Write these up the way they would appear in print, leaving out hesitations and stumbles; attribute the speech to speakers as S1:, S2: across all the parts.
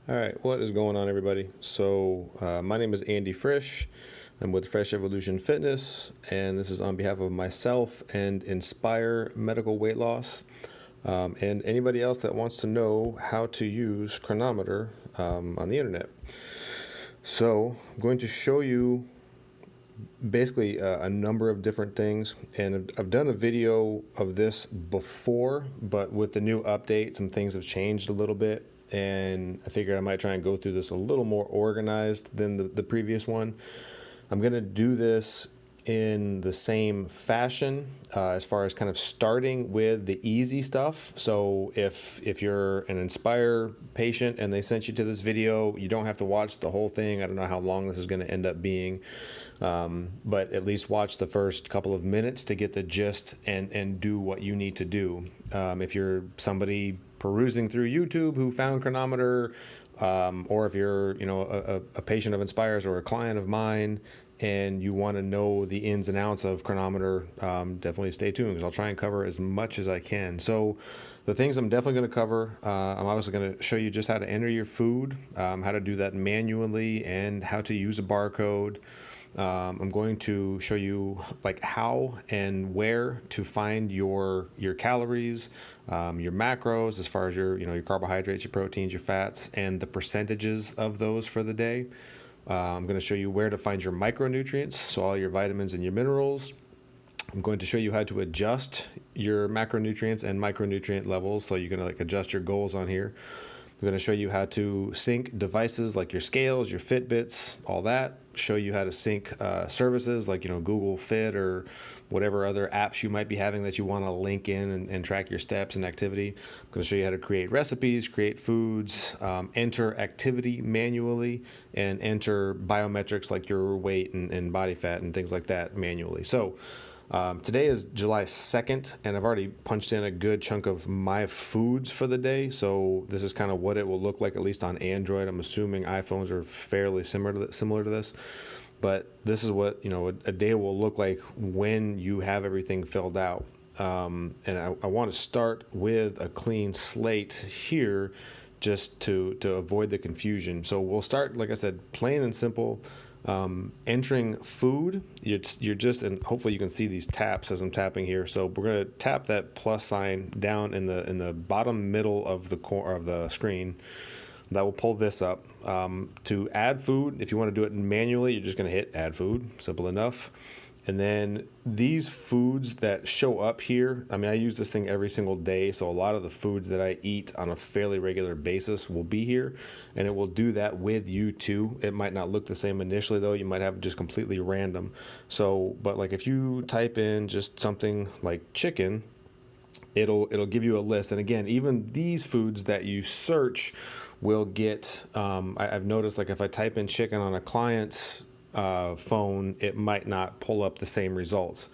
S1: All right, what is going on, everybody? So, my name is Andy Frisch. I'm with Fresh Evolution Fitness, and this is on behalf of myself and Inspire Medical Weight Loss, and anybody else that wants to know how to use Cronometer on the internet. So, I'm going to show you basically a number of different things, and I've done a video of this before, but with the new update some things have changed a little bit, and I figured I might try and go through this a little more organized than the previous one. I'm going to do this in the same fashion as far as kind of starting with the easy stuff. So if you're an Inspire patient and they sent you to this video, you don't have to watch the whole thing. I don't know how long this is going to end up being, but at least watch the first couple of minutes to get the gist and do what you need to do. If you're somebody perusing through YouTube who found Cronometer, or if you're a patient of Inspire's or a client of mine and you want to know the ins and outs of Cronometer, definitely stay tuned because I'll try and cover as much as I can. So the things I'm definitely going to cover, I'm obviously going to show you just how to enter your food, how to do that manually, and how to use a barcode. I'm going to show you like how and where to find your calories, your macros as far as your carbohydrates, your proteins, your fats, and the percentages of those for the day. I'm going to show you where to find your micronutrients, so all your vitamins and your minerals. I'm going to show you how to adjust your macronutrients and micronutrient levels, so you can like adjust your goals on here. I'm going to show you how to sync devices like your scales, your Fitbits, all that. Show you how to sync services like Google Fit or whatever other apps you might be having that you want to link in and track your steps and activity. I'm going to show you how to create recipes, create foods, enter activity manually, and enter biometrics like your weight and body fat and things like that manually. So today is July 2nd, and I've already punched in a good chunk of my foods for the day. So this is kind of what it will look like, at least on Android. I'm assuming iPhones are fairly similar to this. But this is what a day will look like when you have everything filled out. And I want to start with a clean slate here, just to avoid the confusion. So we'll start, like I said, plain and simple. Entering food, you're just, and hopefully you can see these taps as I'm tapping here. So we're going to tap that plus sign down in the bottom middle of the screen. That will pull this up. To add food, if you want to do it manually, you're just going to hit add food. Simple enough. And then these foods that show up here, I mean, I use this thing every single day, so a lot of the foods that I eat on a fairly regular basis will be here, and it will do that with you too. It might not look the same initially, though. You might have just completely random. So, but like if you type in just something like chicken, it'll give you a list. And again, even these foods that you search will get, I've noticed, like if I type in chicken on a client's phone, it might not pull up the same results.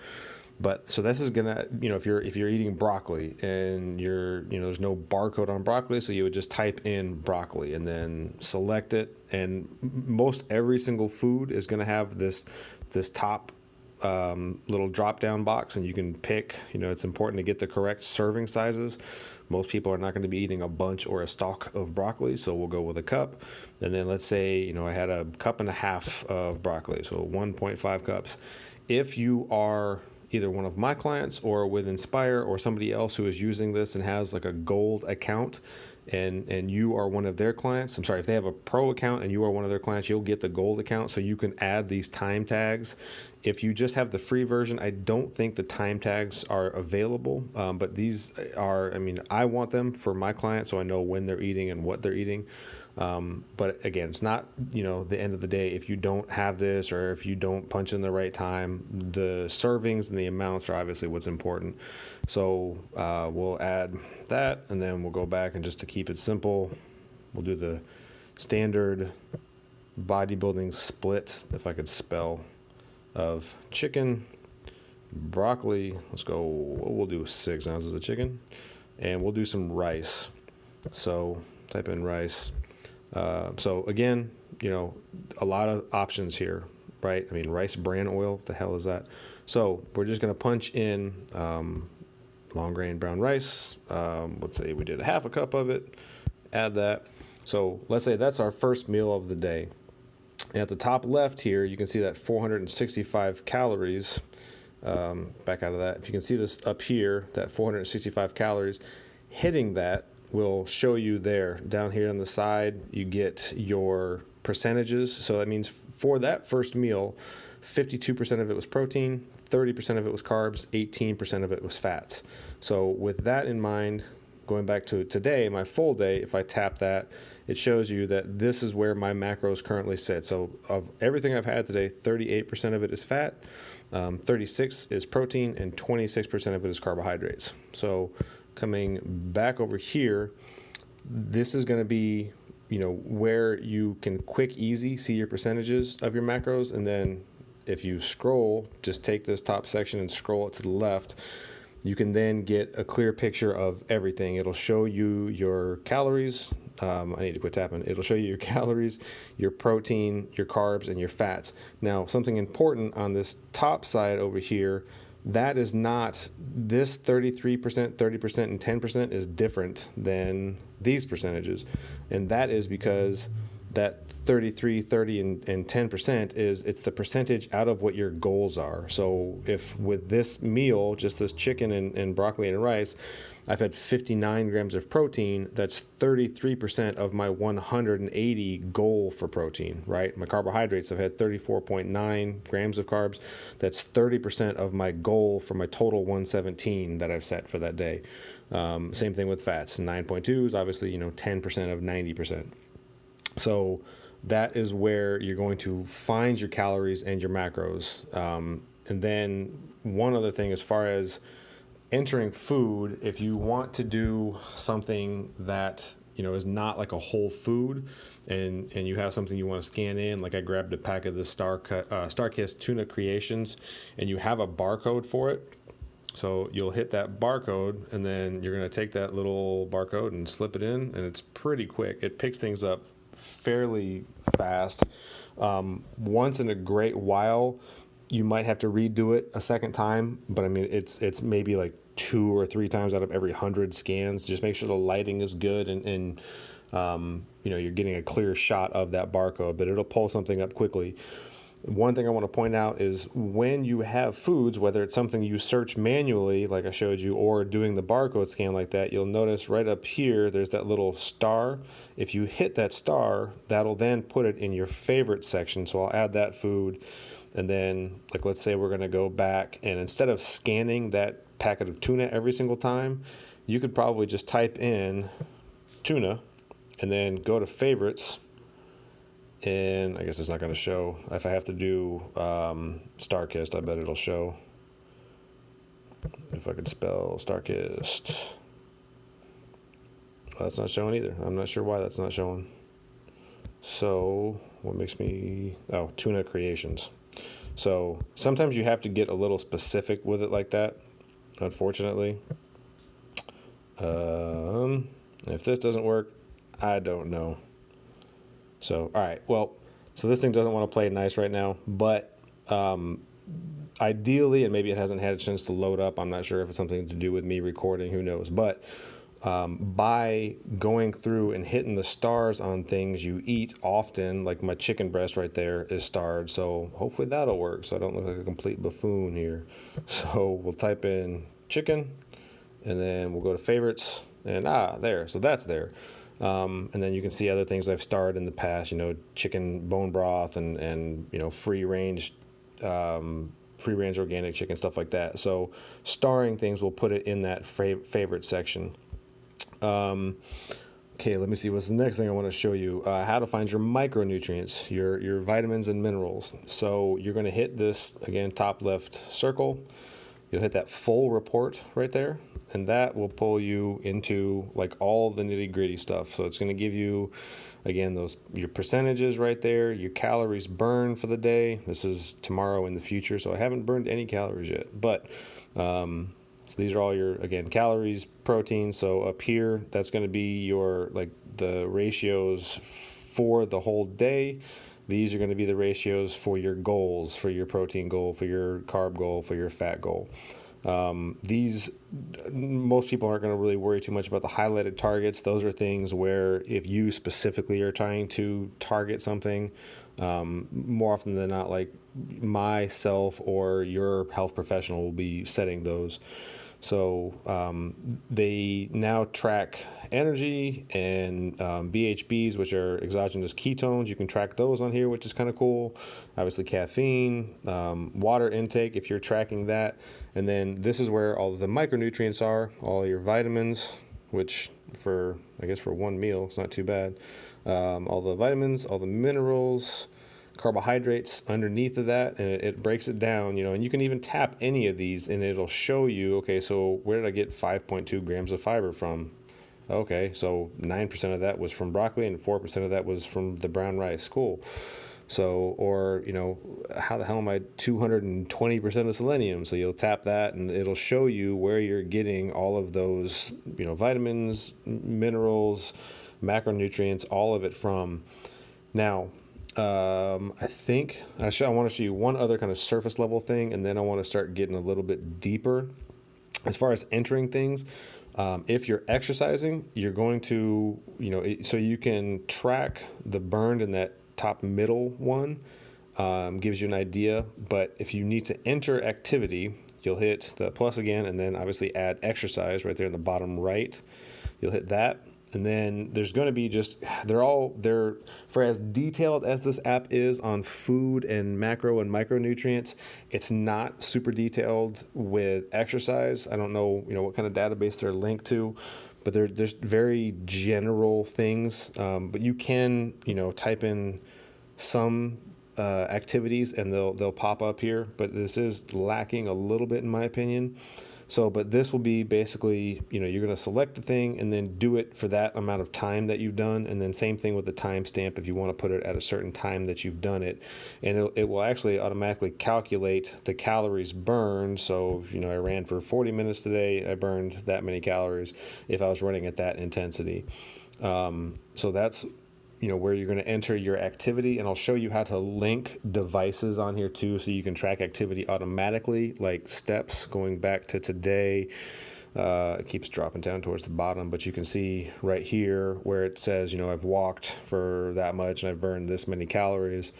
S1: But so this is gonna, if you're eating broccoli and there's no barcode on broccoli, so you would just type in broccoli and then select it, and most every single food is gonna have this top little drop down box, and you can pick. It's important to get the correct serving sizes. Most people are not going to be eating a bunch or a stalk of broccoli, so we'll go with a cup. And then let's say, I had a cup and a half of broccoli, so 1.5 cups. If you are either one of my clients or with Inspire or somebody else who is using this and has like a gold account, and you are one of their clients, if they have a pro account and you are one of their clients, you'll get the gold account, so you can add these time tags. If you just have the free version, I don't think the time tags are available, but these are, I want them for my clients so I know when they're eating and what they're eating. But again, it's not, the end of the day, if you don't have this or if you don't punch in the right time, the servings and the amounts are obviously what's important. So we'll add that, and then we'll go back, and just to keep it simple, we'll do the standard bodybuilding split, if I could spell, of chicken, broccoli. Let's go, we'll do 6 ounces of chicken, and we'll do some rice. So type in rice. So again, a lot of options here, right? Rice bran oil, what the hell is that? So we're just going to punch in long grain brown rice. Let's say we did a half a cup of it, add that. So let's say that's our first meal of the day. And at the top left here, you can see that 465 calories. Back out of that. If you can see this up here, that 465 calories, hitting that will show you there. Down here on the side, you get your percentages. So that means for that first meal, 52% of it was protein, 30% of it was carbs, 18% of it was fats. So with that in mind, going back to today, my full day, if I tap that, it shows you that this is where my macros currently sit. So of everything I've had today, 38% of it is fat, 36 is protein, and 26% of it is carbohydrates. So coming back over here, this is going to be, where you can quick, easy see your percentages of your macros. And then if you scroll, just take this top section and scroll it to the left, you can then get a clear picture of everything. It'll show you your calories. I need to quit tapping. It'll show you your calories, your protein, your carbs, and your fats. Now, something important on this top side over here, that is not, this 33%, 30%, and 10% is different than these percentages. And that is because that 33, 30, and 10% it's the percentage out of what your goals are. So if with this meal, just this chicken and broccoli and rice, I've had 59 grams of protein, that's 33% of my 180 goal for protein, right? My carbohydrates, I've had 34.9 grams of carbs. That's 30% of my goal for my total 117 that I've set for that day. Same thing with fats. 9.2 is obviously, 10% of 90%. So that is where you're going to find your calories and your macros. And then one other thing, as far as entering food, if you want to do something that is not like a whole food, and you have something you want to scan in, like I grabbed a pack of the Starkist Tuna Creations, and you have a barcode for it. So you'll hit that barcode, and then you're going to take that little barcode and slip it in, and it's pretty quick. It picks things up fairly fast. Once in a great while, you might have to redo it a second time, but I mean, it's maybe like 2 or 3 times out of every 100 scans. Just make sure the lighting is good, and you're getting a clear shot of that barcode, but it'll pull something up quickly. One thing I want to point out is when you have foods, whether it's something you search manually, like I showed you, or doing the barcode scan like that, you'll notice right up here, there's that little star. If you hit that star, that'll then put it in your favorite section. So I'll add that food. And then, like, let's say we're going to go back, and instead of scanning that packet of tuna every single time, you could probably just type in tuna and then go to favorites. And I guess it's not going to show. If I have to do Starkist, I bet it'll show. If I could spell Starkist. Well, that's not showing either. I'm not sure why that's not showing. So what makes me... Oh, Tuna Creations. So sometimes you have to get a little specific with it like that, unfortunately. If this doesn't work, I don't know. So, all right, well, so this thing doesn't want to play nice right now, but ideally, and maybe it hasn't had a chance to load up, I'm not sure if it's something to do with me recording, who knows, but by going through and hitting the stars on things you eat often, like my chicken breast right there is starred, so hopefully that'll work, so I don't look like a complete buffoon here. So we'll type in chicken, and then we'll go to favorites, and there, so that's there. And then you can see other things I've starred in the past, chicken bone broth and free range organic chicken, stuff like that. So starring things, will put it in that favorite section. Okay, let me see. What's the next thing I want to show you? How to find your micronutrients, your vitamins and minerals. So you're going to hit this, again, top left circle. You'll hit that full report right there, and that will pull you into like all the nitty gritty stuff. So it's going to give you, again, your percentages right there, your calories burned for the day. This is tomorrow in the future, so I haven't burned any calories yet. But so these are all your, again, calories, protein. So up here, that's going to be your, like, the ratios for the whole day. These are going to be the ratios for your goals, for your protein goal, for your carb goal, for your fat goal. These, most people aren't going to really worry too much about the highlighted targets. Those are things where if you specifically are trying to target something, more often than not, like myself or your health professional will be setting those. So they now track energy and VHBs, which are exogenous ketones. You can track those on here, which is kind of cool. Obviously, caffeine, water intake, if you're tracking that. And then this is where all of the micronutrients are, all your vitamins, which I guess for one meal, it's not too bad. All the vitamins, all the minerals, carbohydrates underneath of that, and it breaks it down, and you can even tap any of these and it'll show you, okay, so where did I get 5.2 grams of fiber from? Okay, so 9% of that was from broccoli and 4% of that was from the brown rice. Cool. So, or, how the hell am I 220% of selenium? So you'll tap that and it'll show you where you're getting all of those, vitamins, minerals, macronutrients, all of it from. Now, I think I want to show you one other kind of surface level thing, and then I want to start getting a little bit deeper as far as entering things. If you're exercising, you're going to, so you can track the burned in that top middle one, gives you an idea. But if you need to enter activity, you'll hit the plus again, and then obviously add exercise right there in the bottom right. You'll hit that. And then there's going to be they're for as detailed as this app is on food and macro and micronutrients, it's not super detailed with exercise. I don't know, what kind of database they're linked to, but there's very general things. But you can, type in some activities and they'll pop up here, but this is lacking a little bit in my opinion. So, but this will be basically, you're going to select the thing and then do it for that amount of time that you've done. And then same thing with the timestamp if you want to put it at a certain time that you've done it. And it will actually automatically calculate the calories burned. So, I ran for 40 minutes today. I burned that many calories if I was running at that intensity. So that's where you're going to enter your activity, and I'll show you how to link devices on here too, so you can track activity automatically, like steps going back to today. It keeps dropping down towards the bottom, but you can see right here where it says, I've walked for that much and I've burned this many calories.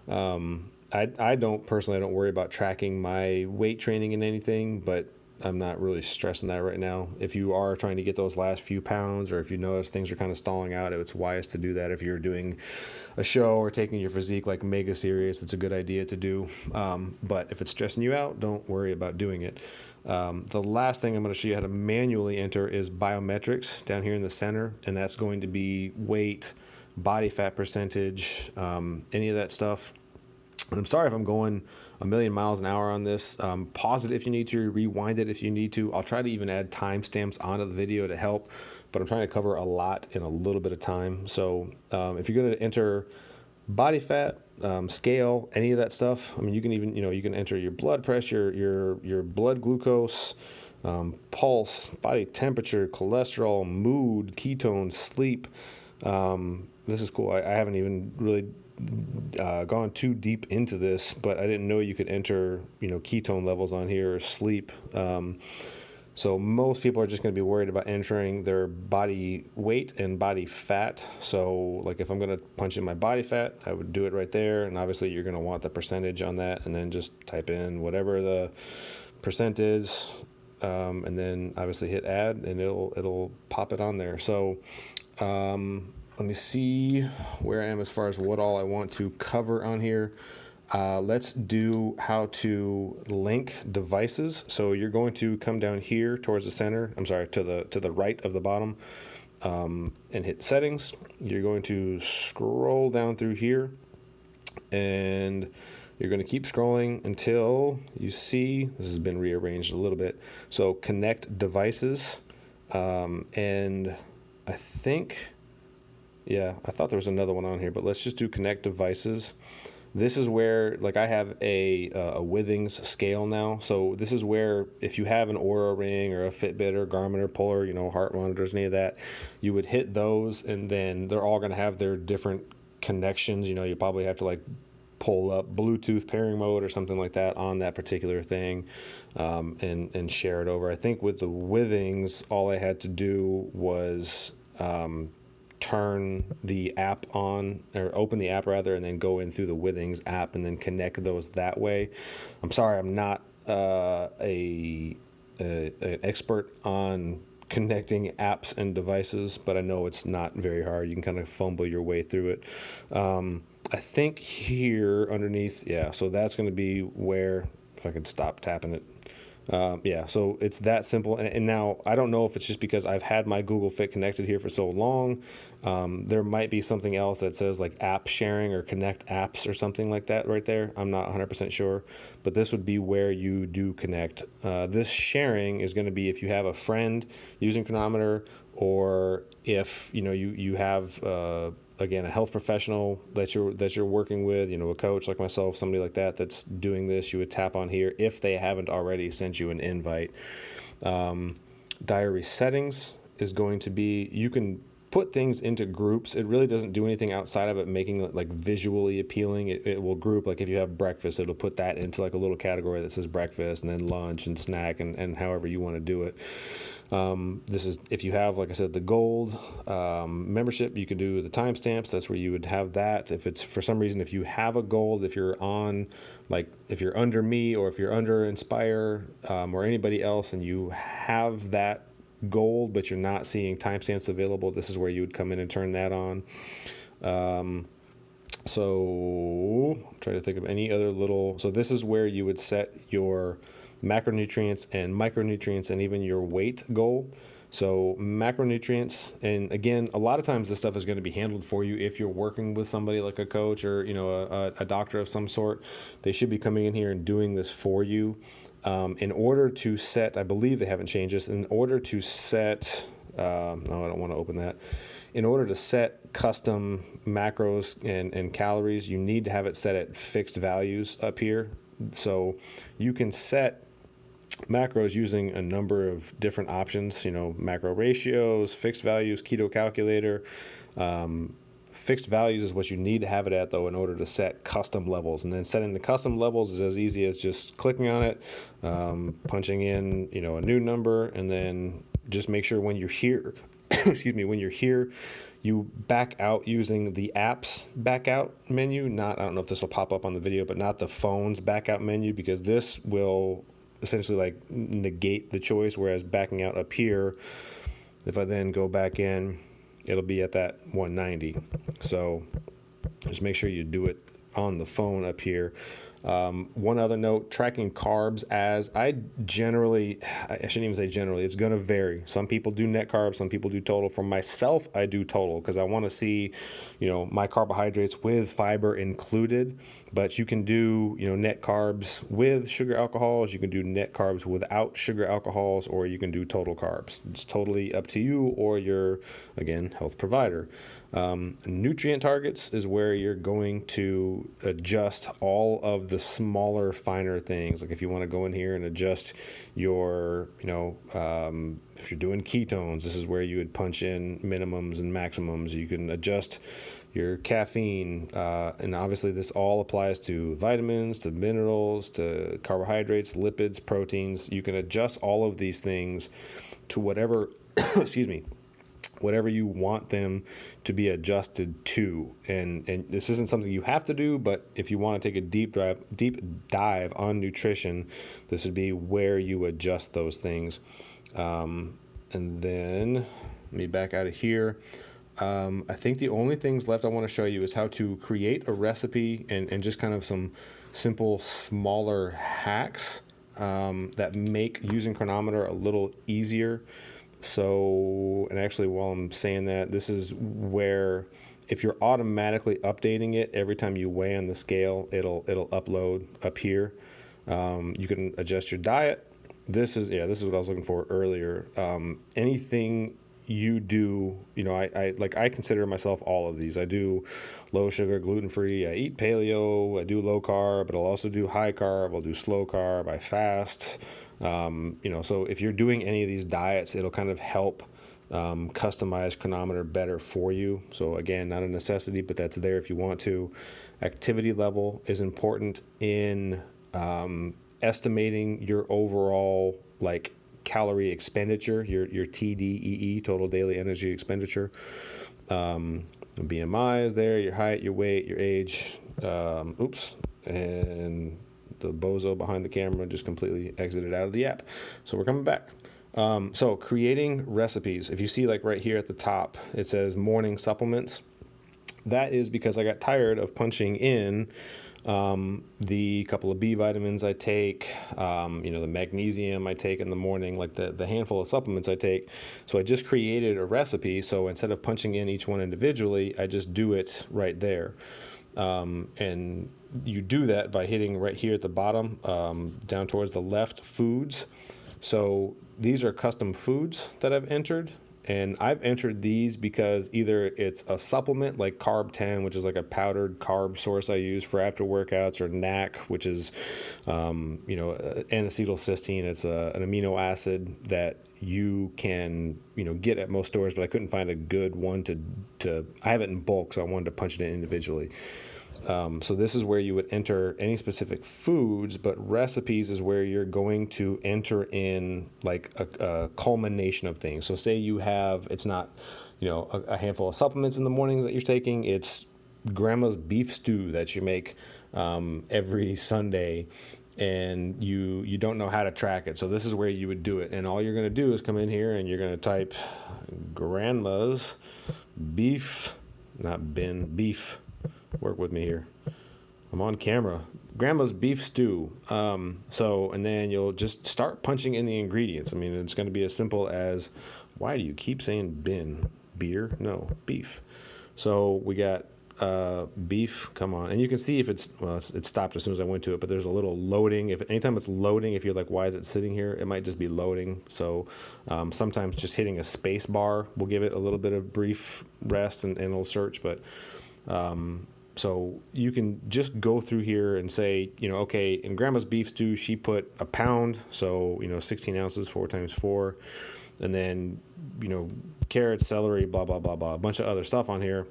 S1: I don't worry about tracking my weight training in anything, but I'm not really stressing that right now. If you are trying to get those last few pounds, or if you notice things are kind of stalling out, it's wise to do that. If you're doing a show or taking your physique like mega serious, it's a good idea to do. But if it's stressing you out, don't worry about doing it. The last thing I'm going to show you how to manually enter is Biometrics down here in the center, and that's going to be weight, body fat percentage, any of that stuff. And I'm sorry if I'm going a million miles an hour on this. Pause it if you need to, rewind it if you need to. I'll try to even add timestamps onto the video to help, but I'm trying to cover a lot in a little bit of time. So if you're going to enter body fat, scale, any of that stuff, you can even, you can enter your blood pressure, your blood glucose, pulse, body temperature, cholesterol, mood, ketones, sleep. This is cool. I haven't even really gone too deep into this, but I didn't know you could enter, ketone levels on here or sleep. So most people are just going to be worried about entering their body weight and body fat. So like if I'm going to punch in my body fat, I would do it right there. And obviously you're going to want the percentage on that, and then just type in whatever the percent is. And then obviously hit add, and it'll pop it on there. So, let me see where I am as far as what all I want to cover on here. Let's do how to link devices. So you're going to come down here towards the center. I'm sorry, to the right of the bottom, and hit settings. You're going to scroll down through here, and you're going to keep scrolling until you see this has been rearranged a little bit. So connect devices, and I think. Yeah, I thought there was another one on here, but let's just do connect devices. This is where, like, I have a Withings scale now. So this is where if you have an Oura Ring or a Fitbit or Garmin or Polar, heart monitors, any of that, you would hit those, and then they're all going to have their different connections. You probably have to like pull up Bluetooth pairing mode or something like that on that particular thing, and share it over. I think with the Withings, all I had to do was turn the app on, or open the app rather, and then go in through the Withings app and then connect those that way. I'm sorry, I'm not an expert on connecting apps and devices, but I know it's not very hard. You can kind of fumble your way through it. I think here underneath, yeah, so that's going to be where, if I could stop tapping it. Yeah, so it's that simple. And now I don't know if it's just because I've had my Google Fit connected here for so long. There might be something else that says like app sharing or connect apps or something like that right there. I'm not 100% sure, but this would be where you do connect. This sharing is going to be if you have a friend using Cronometer, or if you have again, a health professional that you're working with, a coach like myself, somebody like that that's doing this. You would tap on here if they haven't already sent you an invite. Diary settings is going to be, you can put things into groups. It really doesn't do anything outside of it making it like visually appealing. It will group, like if you have breakfast, it'll put that into like a little category that says breakfast, and then lunch and snack, and however you want to do it. This is if you have, like I said, the gold membership, you could do the timestamps. That's where you would have that. If it's for some reason, if you have a gold, if you're on, like if you're under me or if you're under Inspire or anybody else, and you have that gold but you're not seeing timestamps available, this is where you would come in and turn that on. So I'm trying to think of any other little, so this is where you would set your macronutrients and micronutrients and even your weight goal. So macronutrients, and again, a lot of times this stuff is going to be handled for you if you're working with somebody like a coach or a doctor of some sort. They should be coming in here and doing this for you. In order to set, I believe they haven't changed this, in order to set, no, I don't want to open that. In order to set custom macros and calories, you need to have it set at fixed values up here. So you can set macros using a number of different options, macro ratios, fixed values, keto calculator. Fixed values is what you need to have it at, though, in order to set custom levels. And then setting the custom levels is as easy as just clicking on it, punching in, a new number, and then just make sure when you're here, when you're here, you back out using the app's back out menu. I don't know if this will pop up on the video, but not the phone's back out menu, because this will essentially like negate the choice. Whereas backing out up here, if I then go back in, it'll be at that 190. So just make sure you do it on the phone up here. One other note, tracking carbs, as I shouldn't even say generally, it's going to vary. Some people do net carbs, some people do total. For myself, I do total because I want to see, my carbohydrates with fiber included. But you can do, net carbs with sugar alcohols. You can do net carbs without sugar alcohols, or you can do total carbs. It's totally up to you or your, again, health provider. Nutrient targets is where you're going to adjust all of the smaller, finer things. Like if you want to go in here and adjust your, if you're doing ketones, this is where you would punch in minimums and maximums. You can adjust your caffeine, and obviously this all applies to vitamins, to minerals, to carbohydrates, lipids, proteins. You can adjust all of these things to whatever, whatever you want them to be adjusted to. And this isn't something you have to do, but if you want to take a deep dive on nutrition, this would be where you adjust those things. And then let me back out of here. I think the only things left I want to show you is how to create a recipe and just kind of some simple, smaller hacks that make using Cronometer a little easier. So, and actually while I'm saying that, this is where if you're automatically updating it every time you weigh on the scale, it'll upload up here. You can adjust your diet. This is what I was looking for earlier. Anything you do, I consider myself all of these. I do low sugar, gluten-free. I eat paleo. I do low carb, but I'll also do high carb. I'll do slow carb. I fast. So if you're doing any of these diets, it'll kind of help customize Cronometer better for you. So again, not a necessity, but that's there if you want to. Activity level is important in estimating your overall like calorie expenditure, your TDEE, total daily energy expenditure. BMI is there, your height, your weight, your age. And the bozo behind the camera just completely exited out of the app. So we're coming back. So creating recipes. If you see like right here at the top, it says morning supplements. That is because I got tired of punching in the couple of B vitamins I take, the magnesium I take in the morning, like the handful of supplements I take. So I just created a recipe. So instead of punching in each one individually, I just do it right there. And you do that by hitting right here at the bottom, down towards the left, foods. So these are custom foods that I've entered. And I've entered these because either it's a supplement like Carb 10, which is like a powdered carb source I use for after workouts, or NAC, which is, N-acetylcysteine. It's an amino acid that you can, get at most stores, but I couldn't find a good one I have it in bulk, so I wanted to punch it in individually. So this is where you would enter any specific foods, but recipes is where you're going to enter in like a culmination of things. So say you have, it's not, a handful of supplements in the mornings that you're taking. It's grandma's beef stew that you make every Sunday, and you don't know how to track it. So this is where you would do it. And all you're going to do is come in here and you're going to type grandma's beef, beef. Work with me here. I'm on camera. Grandma's beef stew. And then you'll just start punching in the ingredients. I mean, it's going to be as simple as, why do you keep saying beer? No, beef. So we got beef. Come on. And you can see if it stopped as soon as I went to it, but there's a little loading. Anytime it's loading, if you're like, why is it sitting here? It might just be loading. So sometimes just hitting a space bar will give it a little bit of brief rest and it'll search. But so you can just go through here and say, okay, in grandma's beef stew, she put a pound. So, 16 ounces, 4 times 4. And then, carrots, celery, blah, blah, blah, blah, a bunch of other stuff on here.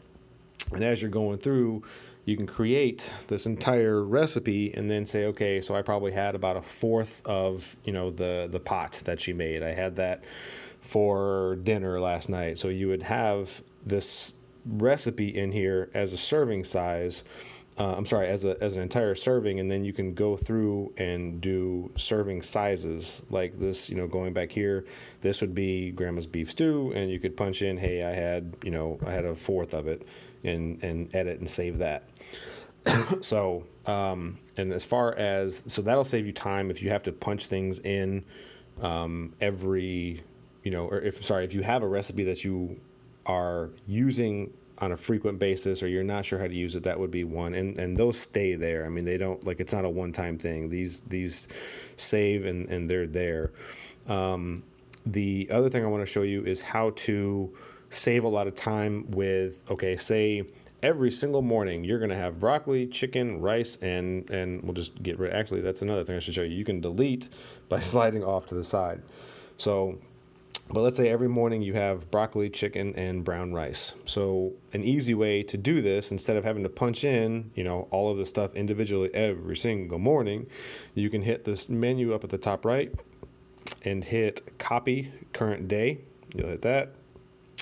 S1: And as you're going through, you can create this entire recipe and then say, okay, so I probably had about a fourth of, the pot that she made. I had that for dinner last night. So you would have this recipe in here as a serving size, as an entire serving, and then you can go through and do serving sizes like this. Going back here, this would be grandma's beef stew, and you could punch in, hey, I had a fourth of it, and edit and save that. So and as far as, so that'll save you time if you have to punch things in every, if you have a recipe that you are using on a frequent basis, or you're not sure how to use it, that would be one. And those stay there. I mean, they don't, like, it's not a one-time thing. These save and they're there. The other thing I want to show you is how to save a lot of time with, okay, say every single morning you're going to have broccoli, chicken, rice, and we'll just get rid. Actually, that's another thing I should show you. You can delete by sliding off to the side. So, but let's say every morning you have broccoli, chicken, and brown rice. So an easy way to do this, instead of having to punch in, all of the stuff individually every single morning, you can hit this menu up at the top right and hit copy current day. You'll hit that,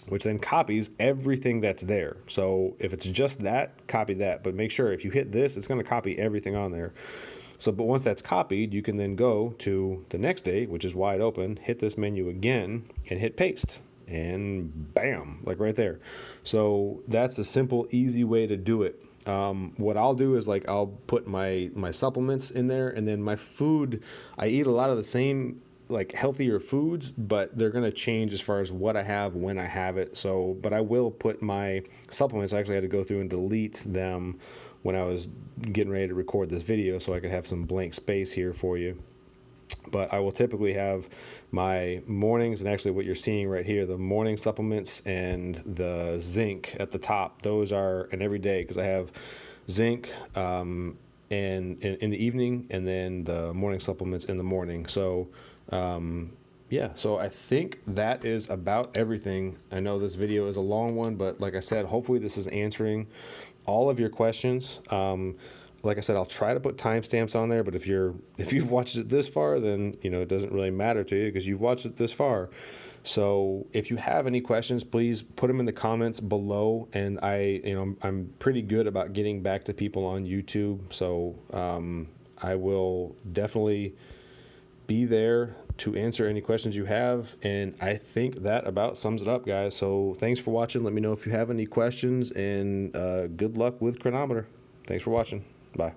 S1: which then copies everything that's there. So if it's just that, copy that. But make sure if you hit this, it's going to copy everything on there. So, but once that's copied, you can then go to the next day, which is wide open, hit this menu again and hit paste, and bam, like right there. So that's the simple, easy way to do it. What I'll do is, like, I'll put my supplements in there, and then my food, I eat a lot of the same, like, healthier foods, but they're going to change as far as what I have, when I have it. So, but I will put my supplements, I actually had to go through and delete them when I was getting ready to record this video so I could have some blank space here for you. But I will typically have my mornings, and actually what you're seeing right here, the morning supplements and the zinc at the top, those are an everyday, because I have zinc and in the evening, and then the morning supplements in the morning. So Yeah, so I think that is about everything. I know this video is a long one, but like I said, hopefully this is answering all of your questions. Like I said, I'll try to put timestamps on there, but if you've watched it this far, then it doesn't really matter to you because you've watched it this far. So if you have any questions, please put them in the comments below. And I'm pretty good about getting back to people on YouTube, so I will definitely be there to answer any questions you have. And I think that about sums it up, guys. So thanks for watching. Let me know if you have any questions, and good luck with Cronometer. Thanks for watching. Bye.